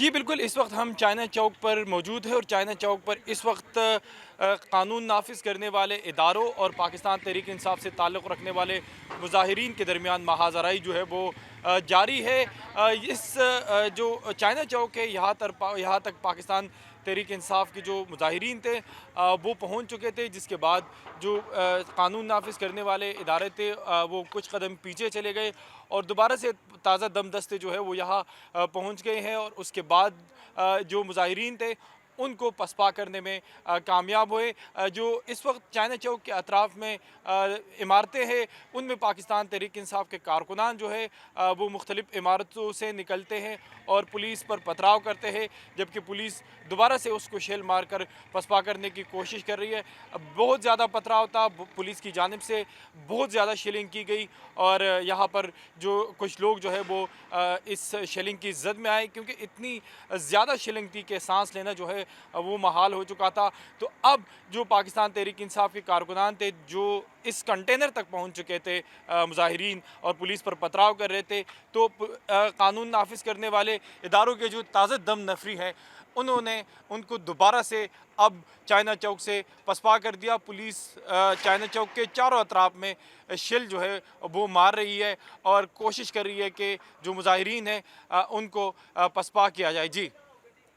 जी बिल्कुल, इस वक्त हम चाइना चौक पर मौजूद हैं और चाइना चौक पर इस वक्त कानून नाफिज करने वाले इदारों और पाकिस्तान तहरीक इंसाफ से ताल्लुक़ रखने वाले मुजाहिरीन के दरमियान महाज़राई जो है वो जारी है। जो चाइना चौक है यहाँ तक पाकिस्तान तहरीक इंसाफ के जो मुजाहिरीन थे वो पहुँच चुके थे, जिसके बाद जो कानून नाफिज करने वाले इदारे थे वो कुछ कदम पीछे चले गए और दोबारा से ताज़ा दम दस्ते जो है वो यहाँ पहुँच गए हैं और उसके बाद जो मुजाहिरीन थे उनको पसपा करने में कामयाब हुए। जो इस वक्त चाइना चौक के अतराफ़ में इमारतें हैं उनमें पाकिस्तान तहरीक इंसाफ के कारकुनान जो है वो मुख्तलिफ़ इमारतों से निकलते हैं और पुलिस पर पथराव करते हैं, जबकि पुलिस दोबारा से उसको शेल मार कर पसपा करने की कोशिश कर रही है। बहुत ज़्यादा पथराव था, पुलिस की जानिब से बहुत ज़्यादा शेलिंग की गई और यहाँ पर जो कुछ लोग जो है वो इस शेलिंग की जद में आए, क्योंकि इतनी ज़्यादा शेलिंग थी कि सांस लेना जो है वो महाल हो चुका था। तो अब जो पाकिस्तान तहरीक इंसाफ के कारकुनान थे जो इस कंटेनर तक पहुंच चुके थे, मुजाहिरीन और पुलिस पर पथराव कर रहे थे, तो कानून नाफिज करने वाले इदारों के जो ताज़ा दम नफरी हैं उन्होंने उनको दोबारा से अब चाइना चौक से पसपा कर दिया। पुलिस चाइना चौक के चारों अतराफ में शेल जो है वो मार रही है और कोशिश कर रही है कि जो मुजाहिरीन हैं उनको पसपा किया जाए। जी।